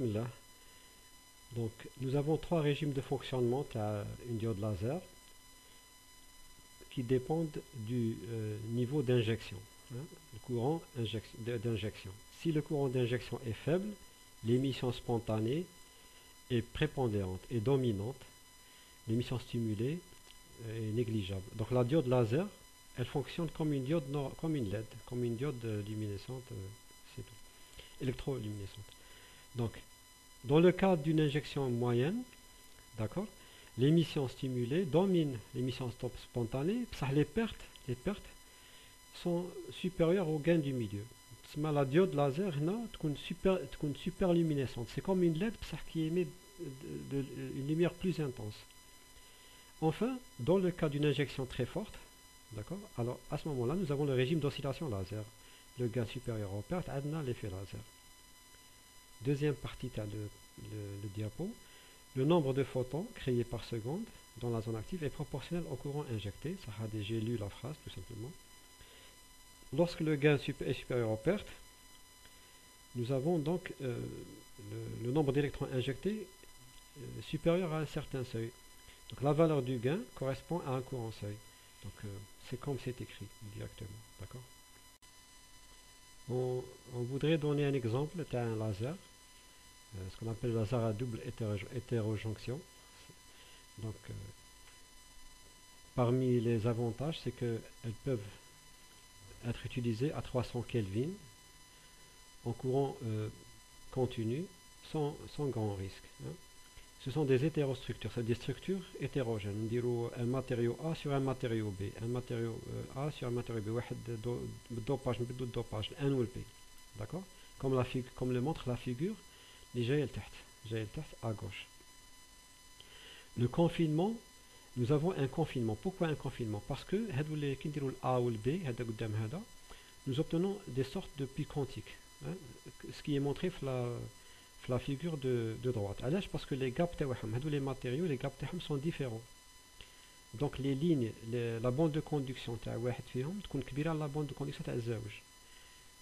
Bismillah. Donc, nous avons trois régimes de fonctionnement d'une diode laser qui dépendent du niveau d'injection, hein, le courant d'injection. Si le courant d'injection est faible, l'émission spontanée est prépondérante et dominante. L'émission stimulée est négligeable. Donc la diode laser, elle fonctionne comme une diode, comme une LED, comme une diode luminescente, c'est tout, électroluminescente. Donc, dans le cas d'une injection moyenne, d'accord, l'émission stimulée domine l'émission spontanée, les pertes sont supérieures au gain du milieu. La diode laser est super luminescente. C'est comme une LED qui émet une lumière plus intense. Enfin, dans le cas d'une injection très forte, d'accord, alors à ce moment-là, nous avons le régime d'oscillation laser. Le gain supérieur aux pertes, a l'effet laser. Deuxième partie, tu as le diapo. Le nombre de photons créés par seconde dans la zone active est proportionnel au courant injecté. Ça a déjà lu la phrase, tout simplement. Lorsque le gain est supérieur aux pertes, nous avons donc le nombre d'électrons injectés supérieur à un certain seuil. Donc la valeur du gain correspond à un courant seuil. Donc c'est comme c'est écrit directement. D'accord. On voudrait donner un exemple d'un laser, ce qu'on appelle le laser à double hétérojonction. Donc parmi les avantages, c'est qu'elles peuvent être utilisées à 300 Kelvin en courant continu sans grand risque, hein. Ce sont des hétérostructures, c'est des structures hétérogènes. On un matériau A sur un matériau B, un matériau A sur un matériau B, dopage, dopage, N ou le P. D'accord. Comme le montre la figure, جاي لتحت à gauche. Le confinement, nous avons un confinement. Pourquoi un confinement? Parce que le A ou le B, nous obtenons des sortes de puits quantiques, hein, ce qui est montré la figure de droite. Parce que les gaps les matériaux, les gaps sont différents. Donc les lignes, la bande de conduction تاع واحد فيهم تكون كبيرة على la bande de conduction تاع الزوج.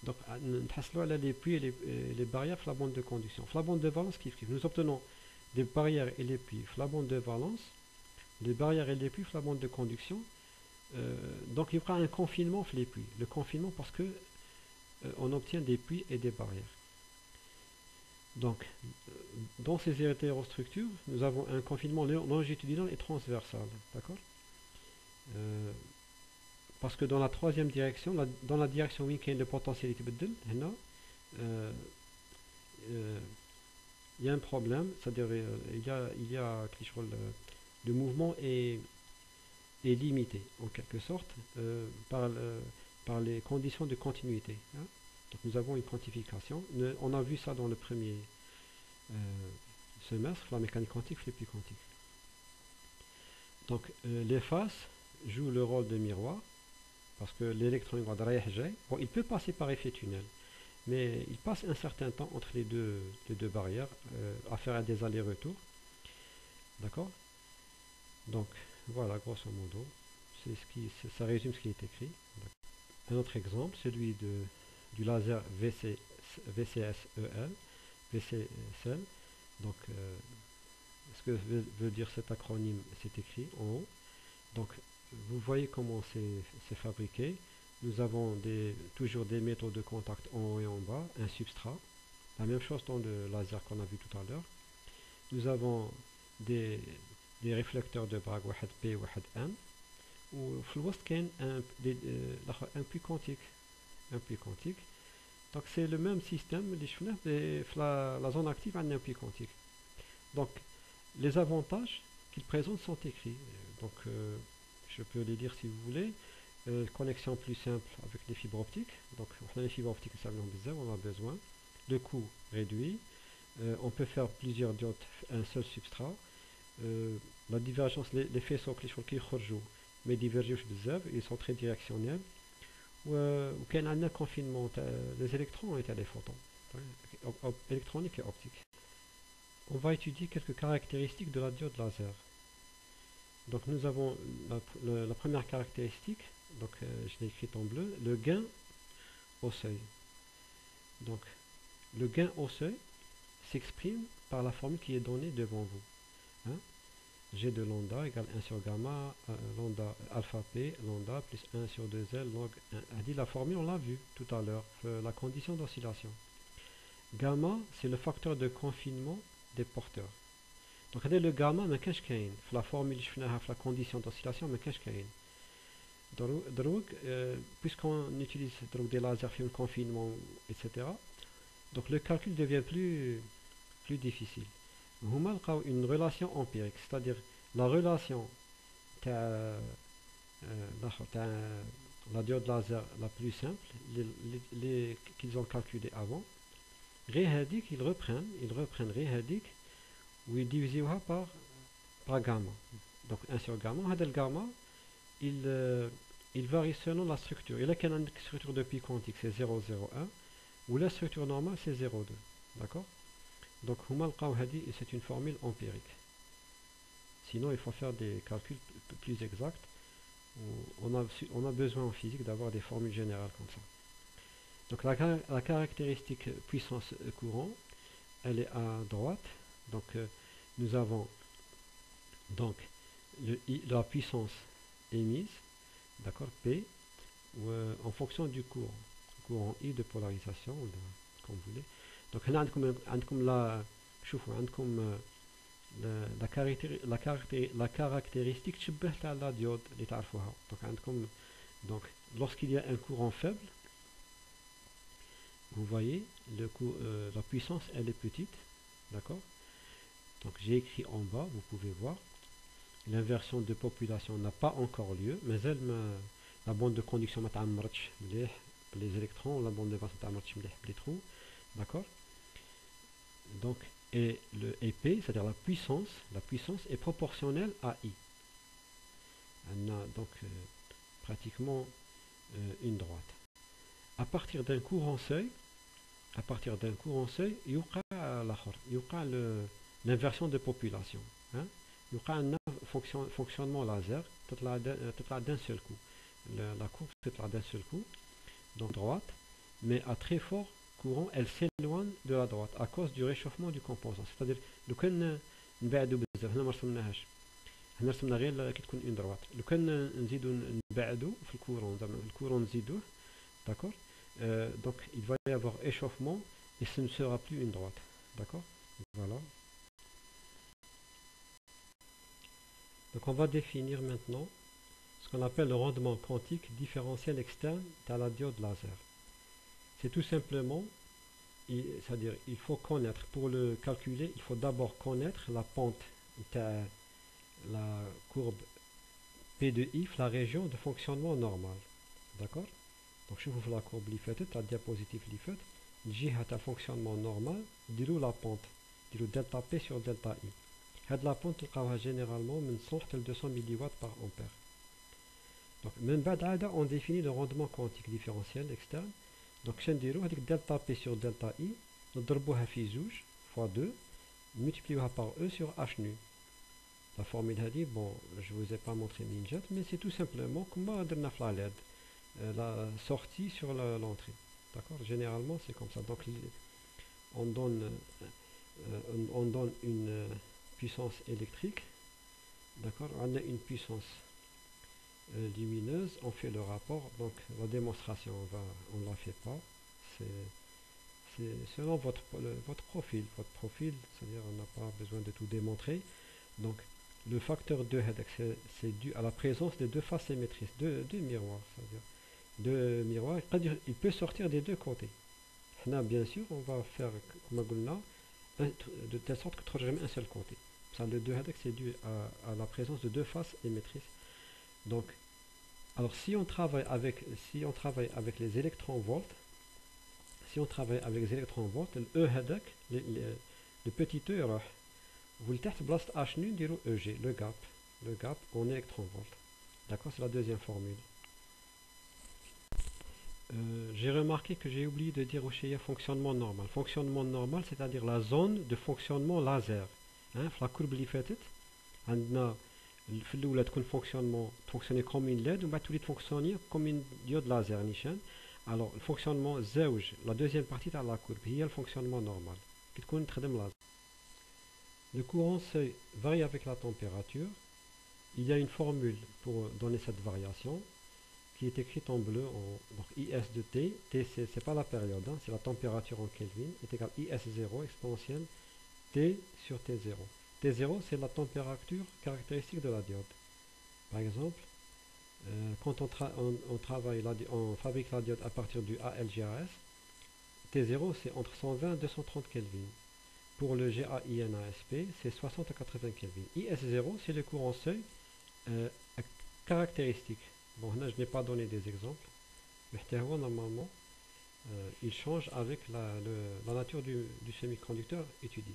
Donc نتحصلوا على les puits et les barrières في la bande de conduction. في la bande de valence nous obtenons des barrières et les puits في la bande de valence, les barrières et les puits في la bande de conduction. Donc il y aura un confinement في les puits. Le confinement parce que on obtient des puits et des barrières. Donc, dans ces hétérostructures, nous avons un confinement longitudinal et transversal. D'accord. Parce que dans la troisième direction, dans la direction où il y a le potentiel, il y a un problème, c'est-à-dire il y a le mouvement est limité, en quelque sorte, par les conditions de continuité, hein. Donc nous avons une quantification. On a vu ça dans le premier semestre, la mécanique quantique, les puits quantiques. Donc les faces jouent le rôle de miroir, parce que l'électron il peut passer par effet tunnel, mais il passe un certain temps entre les deux barrières à faire des allers-retours. D'accord. Donc voilà, grosso modo, ça résume ce qui est écrit. Un autre exemple, celui du laser VCSEL. Donc, ce que veut dire cet acronyme, c'est écrit en haut. Donc, vous voyez comment c'est fabriqué. Nous avons toujours des métaux de contact en haut et en bas, un substrat. La même chose dans le laser qu'on a vu tout à l'heure. Nous avons des réflecteurs de Bragg, واحد P, واحد N. وفي الوسط كاين un puits quantique. Donc c'est le même système اللي شفناه في la zone active عندنا un puits quantique. Donc les avantages qu'il présente sont écrits. Donc je peux les lire si vous voulez. Connexion plus simple avec les fibres optiques. Donc les fibres optiques on a besoin. Le coût réduit. On peut faire plusieurs diodes, un seul substrat. La divergence, les faisceaux qui يخرجوا mais divergent بزاف, ils sont très directionnels. وكان عندنا confinement des électrons et des photons électroniques et optiques. On va étudier quelques caractéristiques de la diode laser. Donc nous avons la première caractéristique, donc je l'ai écrite en bleu, le gain au seuil. Donc le gain au seuil, s'exprime par la formule qui est donnée devant vous. Hein. G de lambda égale 1 sur gamma, lambda alpha p, lambda plus 1 sur 2L log 1. Elle dit la formule, on l'a vu tout à l'heure, la condition d'oscillation. Gamma, c'est le facteur de confinement des porteurs. Donc, le gamma, ما كانش كاين في la formule اللي شفناها في la condition d'oscillation, ما كانش كاين. Donc, puisqu'on utilise des lasers في le confinement, etc., donc le calcul devient plus difficile. هما لقاو une relation empirique, c'est-à-dire la relation la diode laser la plus simple qu'ils ont calculé avant. Ils reprennent Réhadik où ils divisent par gamma. Donc 1 sur gamma, le gamma, il varie selon la structure. Il y a une structure de pi quantique, c'est 0,01, ou la structure normale, c'est 0,2. D'accord? Donc c'est une formule empirique. Sinon, il faut faire des calculs plus exacts. On a besoin en physique d'avoir des formules générales comme ça. Donc la caractéristique puissance courant, elle est à droite. Donc nous avons donc la puissance émise, d'accord, P, en fonction du courant I de polarisation, comme vous voulez. Donc la caractéristique تشبه la diode اللي تعرفوها. Donc lorsqu'il y a un courant faible, vous voyez la puissance elle est petite, d'accord. Donc j'ai écrit en bas, vous pouvez voir, l'inversion de population n'a pas encore lieu, mais la bande de conduction ما تعمرتش مليح les électrons, la bande de valence ما تعمرتش مليح les trous, d'accord. Donc et le P, c'est-à-dire la puissance est proportionnelle à I. On a donc pratiquement une droite. À partir d'un courant seuil, il y a l'inversion de population. Hein? Il y a un fonctionnement laser d'un seul coup. La courbe d'un seul coup, donc droite, mais à très fort courant, elle s'éloigne de la droite à cause du réchauffement du composant. C'est-à-dire, لو كان نبعدوا بزاف هنا ما رسمناهاش، هنا رسمنا غير كي تكون اون دروات. لو كان نزيدوا نبعدوا في الكورون، زعما الكورون نزيدوه، d'accord. Donc il va y avoir échauffement et ce ne sera plus une droite, d'accord. Voilà. Donc on va définir maintenant ce qu'on appelle le rendement quantique différentiel externe à la diode laser. C'est tout simplement, c'est-à-dire il faut connaître, pour le calculer, il faut d'abord connaître la pente de la courbe P de I, la région de fonctionnement normal. D'accord. Donc je vous fais la courbe la diapositive l'ifet, الجهة تاع fonctionnement normal, ديروا la pente, ديروا delta P sur delta I. هاد la pente تلقاوها généralement من 100 حتى 200 milliwatts par ampère. Donc من بعد عادة on définit le rendement quantique différentiel externe. Donc شنديرو هذيك delta P sur delta I نضربوها في زوج fois 2 multiplier par E sur H nu. La formule هذه, bon, je vous ai pas montré Ninja, mais c'est tout simplement comme درنا في la LED, la sortie sur l'entrée. D'accord. Généralement c'est comme ça. Donc on donne une puissance électrique, d'accord. On a une puissance lumineuse, on fait le rapport. Donc la démonstration on la fait pas, c'est selon votre profil, c'est-à-dire on n'a pas besoin de tout démontrer. Donc le facteur 2 c'est dû à la présence de deux faces émettrices, deux miroirs, c'est-à-dire deux miroirs. Il peut sortir des deux côtés. Là, bien sûr, on va faire comme on a de telle sorte que tu un seul côté. Ça, le 2 c'est dû à la présence de deux faces émettrices. Donc, alors si on travaille avec les électronvolts, le E هذاك le petit E راح ولتحت بلاصة H nu نديرو EG, le gap en électronvolts. D'accord, c'est la deuxième formule. J'ai remarqué que j'ai oublié de dire aussi fonctionnement normal. Fonctionnement normal, c'est-à-dire la zone de fonctionnement laser. Hein, la courbe اللي فاتت عندنا في الأولى تكون fonctionner comme une LED ومن بعد تولي fonctionner comme une diode laser نيشان. Alors le fonctionnement زوج, la deuxième partie de la courbe هي le fonctionnement normal. كي تكون تخدم لازر. Le courant seuil varie avec la température. Il y a une formule pour donner cette variation qui est écrite en bleu, donc IS de T. T, c'est pas la période, hein, c'est la température en Kelvin, est égal à IS0 exponentielle T sur T0. T0, c'est la température caractéristique de la diode. Par exemple, quand on fabrique la diode à partir du ALGAS, T0, c'est entre 120 et 230 Kelvin. Pour le GAINASP, c'est 60 à 80 Kelvin. IS0, c'est le courant seuil caractéristique. Bon, là, je n'ai pas donné des exemples. Mais normalement, il change avec la nature du semi-conducteur étudié.